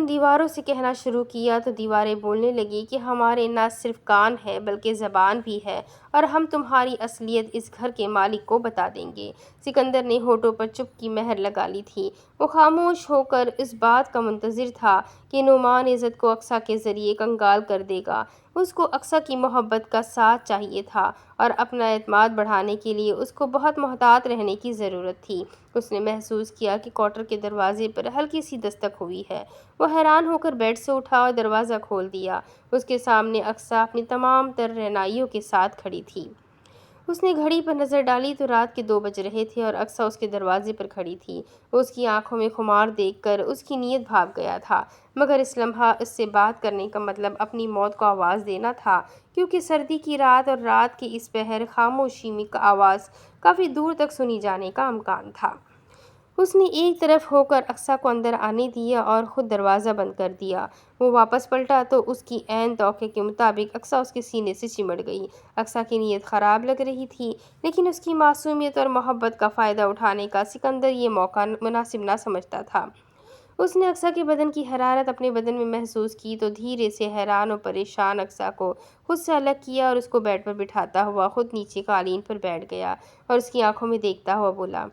دیواروں سے کہنا شروع کیا تو دیواریں بولنے لگی کہ ہمارے نہ صرف کان ہے بلکہ زبان بھی ہے اور ہم تمہاری اصلیت اس گھر کے مالک کو بتا دیں گے۔ سکندر نے ہونٹوں پر چپ کی مہر لگا لی تھی۔ وہ خاموش ہو کر اس بات کا منتظر تھا کہ نعمان عزت کو اقصیٰ کے ذریعے کنگال کر دے گا۔ اس کو اقصیٰ کی محبت کا ساتھ چاہیے تھا اور اپنا اعتماد بڑھانے کے لیے اس کو بہت محتاط رہنے کی ضرورت تھی۔ اس نے محسوس کیا کہ کوارٹر کے دروازے پر ہلکی سی دستک ہوئی ہے۔ وہ حیران ہو کر بیڈ سے اٹھا اور دروازہ کھول دیا۔ اس کے سامنے اقصیٰ اپنی تمام تر رہنائیوں کے ساتھ کھڑی تھی۔ اس نے گھڑی پر نظر ڈالی تو رات کے 2 بج رہے تھے اور اقصیٰ اس کے دروازے پر کھڑی تھی۔ اس کی آنکھوں میں خمار دیکھ کر اس کی نیت بھاگ گیا تھا مگر اس لمحہ اس سے بات کرنے کا مطلب اپنی موت کو آواز دینا تھا کیونکہ سردی کی رات اور رات کے اس پہر خاموشی میں آواز کافی دور تک سنی جانے کا امکان تھا۔ اس نے ایک طرف ہو کر اقصیٰ کو اندر آنے دیا اور خود دروازہ بند کر دیا۔ وہ واپس پلٹا تو اس کی عین توقع کے مطابق اقصیٰ اس کے سینے سے چمٹ گئی۔ اقصیٰ کی نیت خراب لگ رہی تھی لیکن اس کی معصومیت اور محبت کا فائدہ اٹھانے کا سکندر یہ موقع مناسب نہ سمجھتا تھا۔ اس نے اقصیٰ کے بدن کی حرارت اپنے بدن میں محسوس کی تو دھیرے سے حیران و پریشان اقصیٰ کو خود سے الگ کیا اور اس کو بیڈ پر بٹھاتا ہوا خود نیچے قالین پر بیٹھ گیا اور اس کی آنکھوں میں دیکھتا ہوا بولا،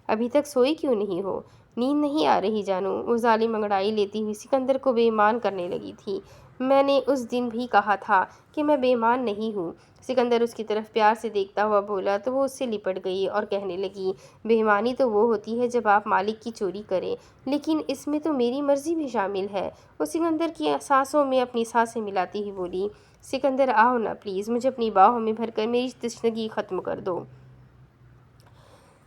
ابھی تک سوئی کیوں نہیں ہو؟ نیند نہیں آ رہی جانو؟ وہ ظالم انگڑائی لیتی ہوئی سکندر کو بے ایمان کرنے لگی تھی۔ میں نے اس دن بھی کہا تھا کہ میں بے ایمان نہیں ہوں۔ سکندر اس کی طرف پیار سے دیکھتا ہوا بولا تو وہ اس سے لپٹ گئی اور کہنے لگی، بے ایمانی تو وہ ہوتی ہے جب آپ مالک کی چوری کریں لیکن اس میں تو میری مرضی بھی شامل ہے۔ وہ سکندر کی سانسوں میں اپنی سانسیں ملاتی ہوئی بولی، سکندر آؤ نا پلیز، مجھے اپنی باہوں میں بھر کر میری تشنگی ختم کر دو۔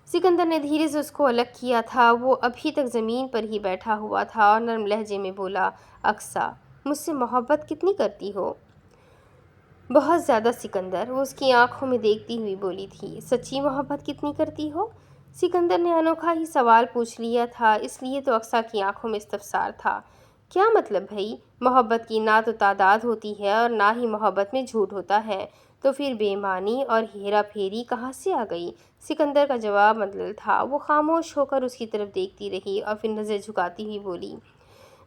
سکندر نے دھیرے سے اس کو الگ کیا تھا۔ وہ ابھی تک زمین پر ہی بیٹھا ہوا تھا اور نرم لہجے میں بولا، اقصیٰ مجھ سے محبت کتنی کرتی ہو؟ بہت زیادہ سکندر، وہ اس کی آنکھوں میں دیکھتی ہوئی بولی تھی۔ سچی محبت کتنی کرتی ہو؟ سکندر نے انوکھا ہی سوال پوچھ لیا تھا اس لیے تو اقصیٰ کی آنکھوں میں استفسار تھا۔ کیا مطلب بھئی؟ محبت کی نہ تو تعداد ہوتی ہے اور نہ ہی محبت میں جھوٹ ہوتا ہے، تو پھر بے ایمانی اور ہیرا پھیری کہاں سے آ گئی؟ سکندر کا جواب ملل تھا۔ وہ خاموش ہو کر اس کی طرف دیکھتی رہی اور پھر نظر جھکاتی ہوئی بولی،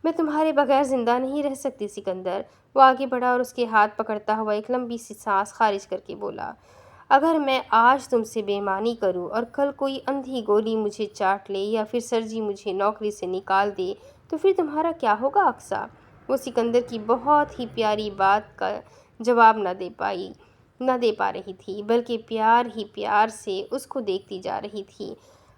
میں تمہارے بغیر زندہ نہیں رہ سکتی سکندر۔ وہ آگے بڑھا اور اس کے ہاتھ پکڑتا ہوا ایک لمبی سی سانس خارج کر کے بولا، اگر میں آج تم سے بے ایمانی کروں اور کل کوئی اندھی گولی مجھے چاٹ لے یا پھر سرجی مجھے نوکری سے نکال دے تو پھر تمہارا کیا ہوگا اقصیٰ؟ وہ سکندر کی بہت ہی پیاری بات کا جواب نہ دے پا رہی تھی بلکہ پیار ہی پیار سے اس کو دیکھتی جا رہی تھی۔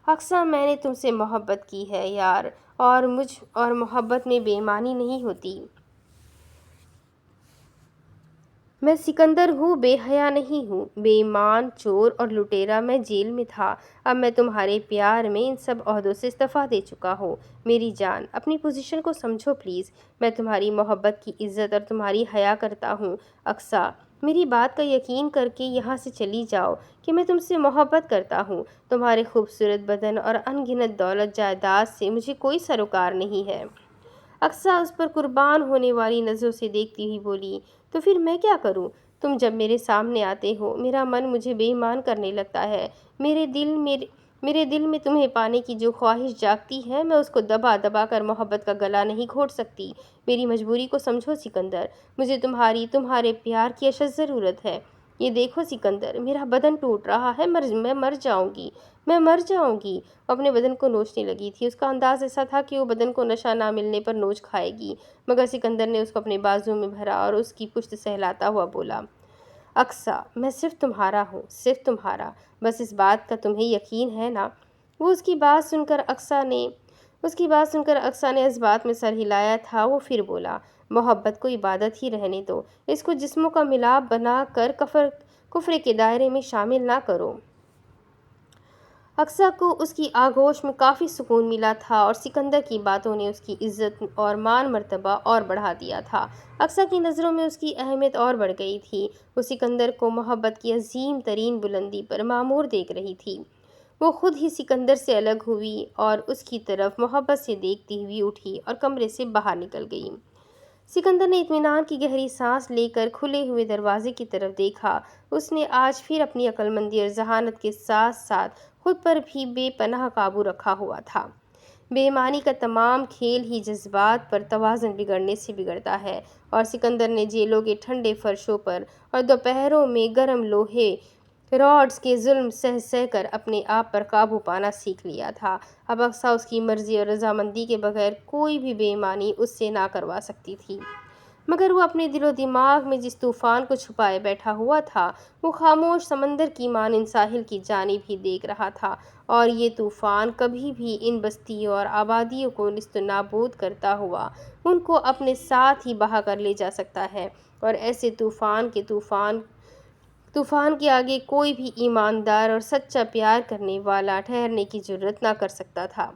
اقصیٰ میں نے تم سے محبت کی ہے یار، اور محبت میں بے ایمانی نہیں ہوتی۔ میں سکندر ہوں، بے حیا نہیں ہوں، بے ایمان، چور اور لٹیرا میں جیل میں تھا۔ اب میں تمہارے پیار میں ان سب عہدوں سے استعفیٰ دے چکا ہوں۔ میری جان، اپنی پوزیشن کو سمجھو پلیز۔ میں تمہاری محبت کی عزت اور تمہاری حیا کرتا ہوں۔ اقصیٰ، میری بات کا یقین کر کے یہاں سے چلی جاؤ کہ میں تم سے محبت کرتا ہوں۔ تمہارے خوبصورت بدن اور ان گنت دولت جائیداد سے مجھے کوئی سروکار نہیں ہے۔ اقصیٰ اس پر قربان ہونے والی نظروں سے دیکھتی ہوئی بولی، تو پھر میں کیا کروں؟ تم جب میرے سامنے آتے ہو میرا من مجھے بے ایمان کرنے لگتا ہے۔ میرے دل میں تمہیں پانے کی جو خواہش جاگتی ہے میں اس کو دبا دبا کر محبت کا گلا نہیں گھونٹ سکتی۔ میری مجبوری کو سمجھو سکندر، مجھے تمہارے پیار کی اشد ضرورت ہے۔ یہ دیکھو سکندر، میرا بدن ٹوٹ رہا ہے، میں مر جاؤں گی، میں مر جاؤں گی۔ وہ اپنے بدن کو نوچنے لگی تھی۔ اس کا انداز ایسا تھا کہ وہ بدن کو نشہ نہ ملنے پر نوچ کھائے گی، مگر سکندر نے اس کو اپنے بازو میں بھرا اور اس کی پشت سہلاتا ہوا بولا، اقصیٰ، میں صرف تمہارا ہوں، صرف تمہارا، بس اس بات کا تمہیں یقین ہے نا؟ وہ اس کی بات سن کر اقصیٰ نے اس بات میں سر ہلایا تھا۔ وہ پھر بولا، محبت کو عبادت ہی رہنے دو، اس کو جسموں کا ملاپ بنا کر کفر کے دائرے میں شامل نہ کرو۔ اقصیٰ کو اس کی آغوش میں کافی سکون ملا تھا اور سکندر کی باتوں نے اس کی عزت اور مان مرتبہ اور بڑھا دیا تھا۔ اقصیٰ کی نظروں میں اس کی اہمیت اور بڑھ گئی تھی۔ وہ سکندر کو محبت کی عظیم ترین بلندی پر معمور دیکھ رہی تھی۔ وہ خود ہی سکندر سے الگ ہوئی اور اس کی طرف محبت سے دیکھتی ہوئی اٹھی اور کمرے سے باہر نکل گئی۔ سکندر نے اطمینان کی گہری سانس لے کر کھلے ہوئے دروازے کی طرف دیکھا۔ اس نے آج پھر اپنی عقل مندی اور ذہانت کے ساتھ ساتھ خود پر بھی بے پناہ قابو رکھا ہوا تھا۔ بے ایمانی کا تمام کھیل ہی جذبات پر توازن بگڑنے سے بگڑتا ہے، اور سکندر نے جیلوں کے ٹھنڈے فرشوں پر اور دوپہروں میں گرم لوہے راڈز کے ظلم سہ سہ کر اپنے آپ پر قابو پانا سیکھ لیا تھا۔ اب اقصیٰ اس کی مرضی اور رضامندی کے بغیر کوئی بھی بے ایمانی اس سے نہ کروا سکتی تھی۔ مگر وہ اپنے دل و دماغ میں جس طوفان کو چھپائے بیٹھا ہوا تھا، وہ خاموش سمندر کی مانند ساحل کی جانب ہی دیکھ رہا تھا، اور یہ طوفان کبھی بھی ان بستیوں اور آبادیوں کو نیست و نابود کرتا ہوا ان کو اپنے ساتھ ہی بہا کر لے جا سکتا ہے، اور ایسے طوفان کے آگے کوئی بھی ایماندار اور سچا پیار کرنے والا ٹھہرنے کی جرات نہ کر سکتا تھا۔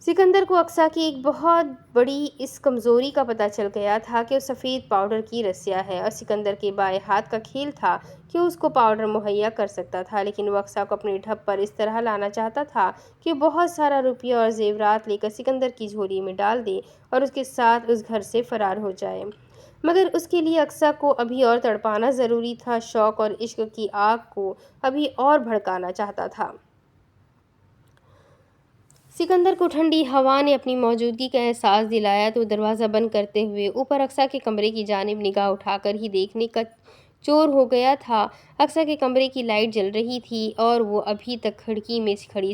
سکندر کو اقصیٰ کی ایک بہت بڑی اس کمزوری کا پتہ چل گیا تھا کہ وہ سفید پاؤڈر کی رسیا ہے، اور سکندر کے بائیں ہاتھ کا کھیل تھا کہ اس کو پاؤڈر مہیا کر سکتا تھا، لیکن وہ اقصیٰ کو اپنے ڈھب پر اس طرح لانا چاہتا تھا کہ بہت سارا روپیہ اور زیورات لے کر سکندر کی جھولی میں ڈال دے اور اس کے ساتھ اس گھر سے فرار ہو جائے۔ مگر اس کے لیے اقصیٰ کو ابھی اور تڑپانا ضروری تھا، شوق اور عشق کی آگ کو ابھی اور بھڑکانا چاہتا تھا۔ سکندر کو ٹھنڈی ہوا نے اپنی موجودگی کا احساس دلایا تو وہ دروازہ بند کرتے ہوئے اوپر اقصیٰ کے کمرے کی جانب نگاہ اٹھا کر ہی دیکھنے کا چور ہو گیا تھا۔ اقصیٰ کے کمرے کی لائٹ جل رہی تھی اور وہ ابھی تک کھڑکی میں کھڑی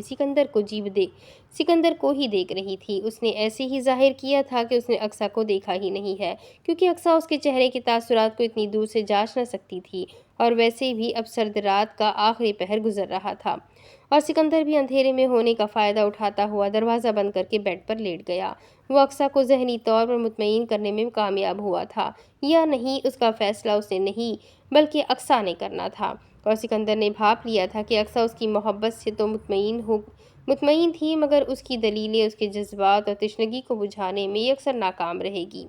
سکندر کو ہی دیکھ رہی تھی۔ اس نے ایسے ہی ظاہر کیا تھا کہ اس نے اقصیٰ کو دیکھا ہی نہیں ہے، کیونکہ اقصیٰ اس کے چہرے کے تاثرات کو اتنی دور سے جانچ نہ سکتی تھی، اور ویسے بھی اب سرد رات کا آخری پہر گزر رہا تھا، اور سکندر بھی اندھیرے میں ہونے کا فائدہ اٹھاتا ہوا دروازہ بند کر کے بیڈ پر لیٹ گیا۔ وہ اقصیٰ کو ذہنی طور پر مطمئن کرنے میں کامیاب ہوا تھا یا نہیں، اس کا فیصلہ اس نے نہیں بلکہ اقصیٰ نے کرنا تھا، اور سکندر نے بھاپ لیا تھا کہ اقصیٰ اس کی محبت سے تو مطمئن تھی، مگر اس کی دلیلیں اس کے جذبات اور تشنگی کو بجھانے میں یکسر ناکام رہے گی۔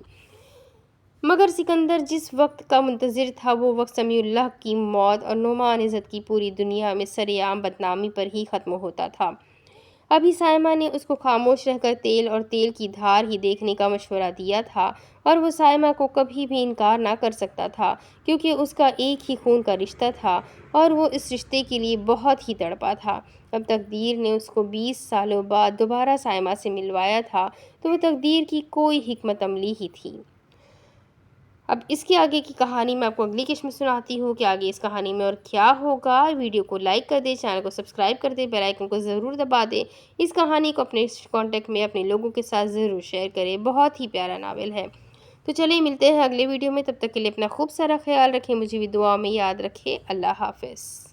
مگر سکندر جس وقت کا منتظر تھا وہ وقت سمیع اللہ کی موت اور نعمان عزت کی پوری دنیا میں سر عام بدنامی پر ہی ختم ہوتا تھا۔ ابھی سائمہ نے اس کو خاموش رہ کر تیل اور تیل کی دھار ہی دیکھنے کا مشورہ دیا تھا، اور وہ سائمہ کو کبھی بھی انکار نہ کر سکتا تھا، کیونکہ اس کا ایک ہی خون کا رشتہ تھا اور وہ اس رشتے کے لیے بہت ہی تڑپا تھا۔ اب تقدیر نے اس کو 20 سالوں بعد دوبارہ سائمہ سے ملوایا تھا تو وہ تقدیر کی کوئی حکمت عملی ہی تھی۔ اب اس کے آگے کی کہانی میں آپ کو اگلی قسط میں سناتی ہوں کہ آگے اس کہانی میں اور کیا ہوگا۔ ویڈیو کو لائک کر دیں، چینل کو سبسکرائب کر دیں، بیل آئیکن کو ضرور دبا دیں۔ اس کہانی کو اپنے کانٹیکٹ میں اپنے لوگوں کے ساتھ ضرور شیئر کریں، بہت ہی پیارا ناول ہے۔ تو چلیے ملتے ہیں اگلے ویڈیو میں، تب تک کے لیے اپنا خوب سارا خیال رکھیں، مجھے بھی دعا میں یاد رکھیں۔ اللہ حافظ۔